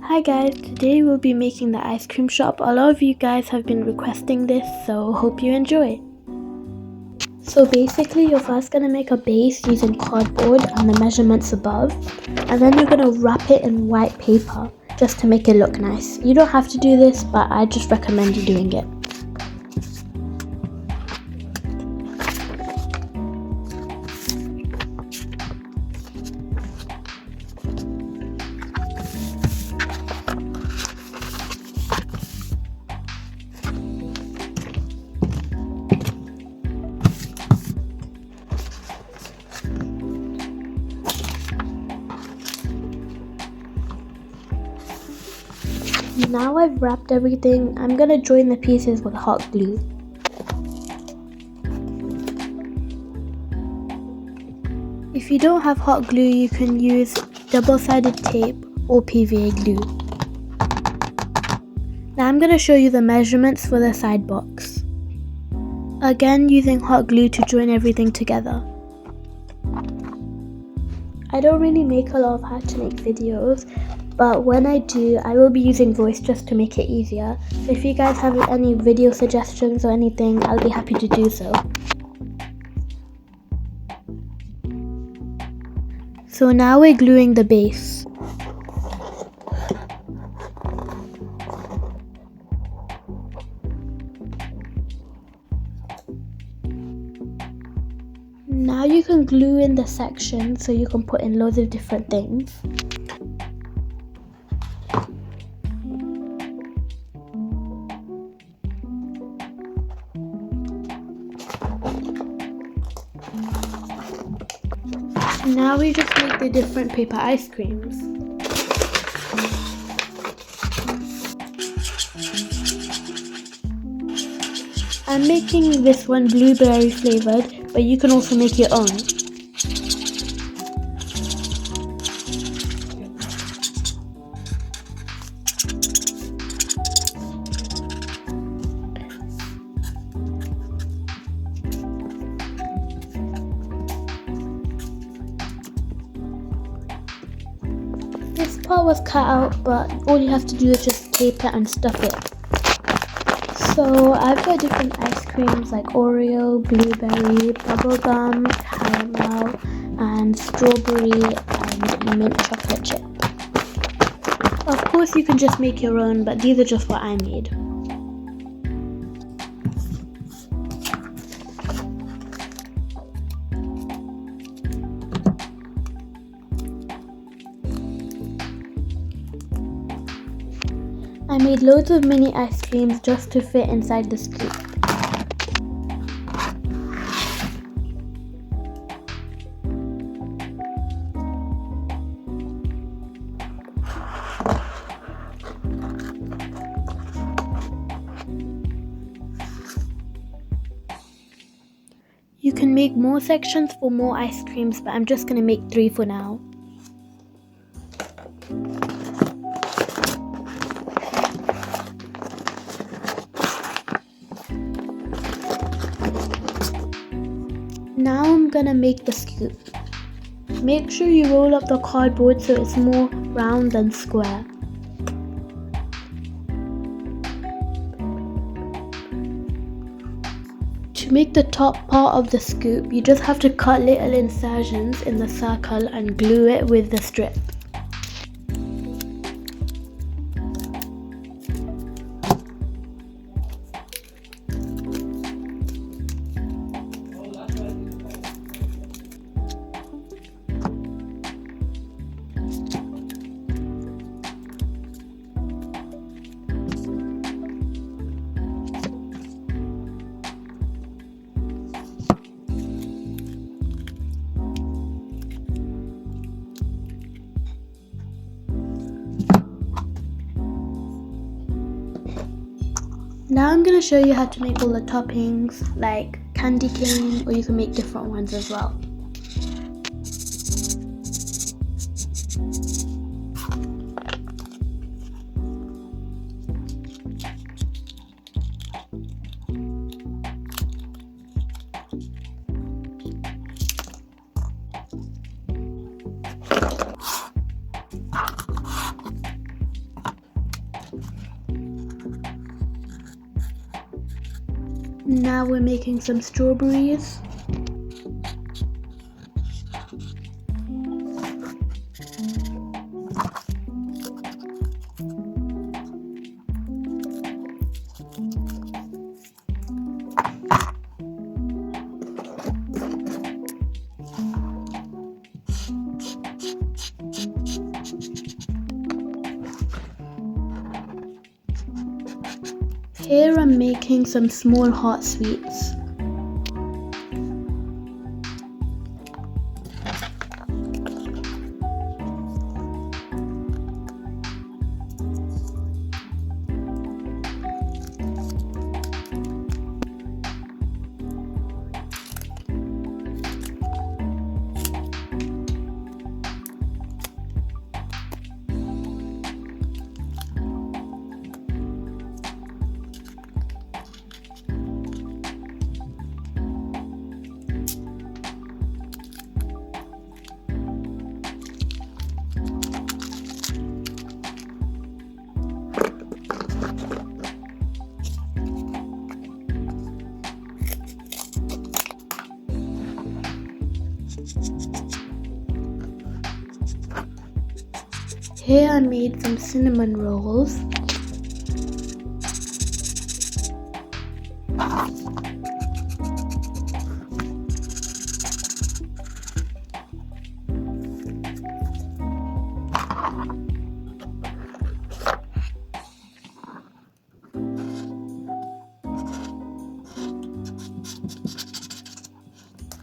Hi guys, today we'll be making the ice cream shop. A lot of you guys have been requesting this, so hope you enjoy. So basically you're first going to make a base using cardboard and the measurements above, and then you're going to wrap it in white paper just to make it look nice. You don't have to do this, but I just recommend you doing it. Now I've wrapped everything, I'm going to join the pieces with hot glue. If you don't have hot glue, you can use double-sided tape or PVA glue. Now I'm going to show you the measurements for the side box. Again, using hot glue to join everything together. I don't really make a lot of how to make videos, but when I do, I will be using voice just to make it easier. So if you guys have any video suggestions or anything, I'll be happy to do so. So now we're gluing the base. Now you can glue in the section so you can put in loads of different things. Now we just make the different paper ice creams. I'm making this one blueberry flavored, but you can also make your own. This part was cut out, but all you have to do is just tape it and stuff it. So I've got different ice creams like Oreo, blueberry, bubblegum, caramel, and strawberry and mint chocolate chip. Of course you can just make your own, but these are just what I made. I made loads of mini ice creams just to fit inside the scoop. You can make more sections for more ice creams, but I'm just going to make 3 for now. Now I'm gonna make the scoop. Make sure you roll up the cardboard so it's more round than square. To make the top part of the scoop, you just have to cut little incisions in the circle and glue it with the strip. Now I'm going to show you how to make all the toppings like candy cane, or you can make different ones as well. Now we're making some strawberries. Here I'm making some small hot sweets. Here I made some cinnamon rolls.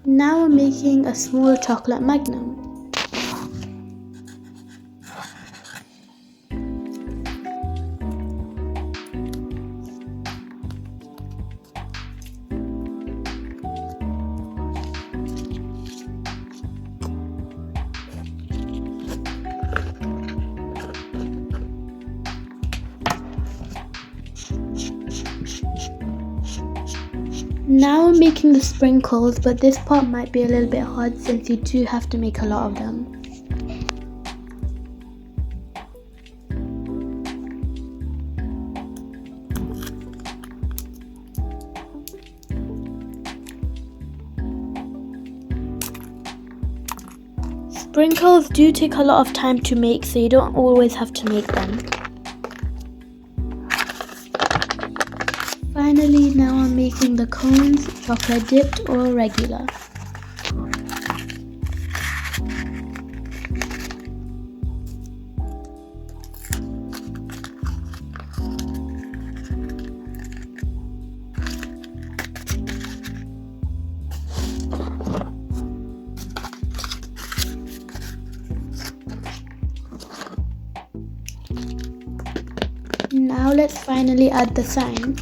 Now I'm making a small chocolate magnum. Now I'm making the sprinkles, but this part might be a little bit hard since you do have to make a lot of them. Sprinkles do take a lot of time to make, so you don't always have to make them. Finally, now I'm making the cones, chocolate dipped or regular. Now let's finally add the sign.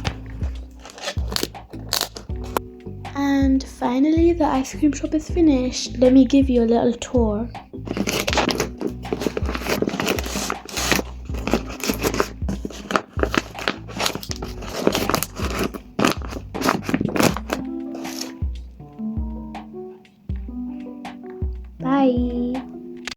And finally the ice cream shop is finished. Let me give you a little tour.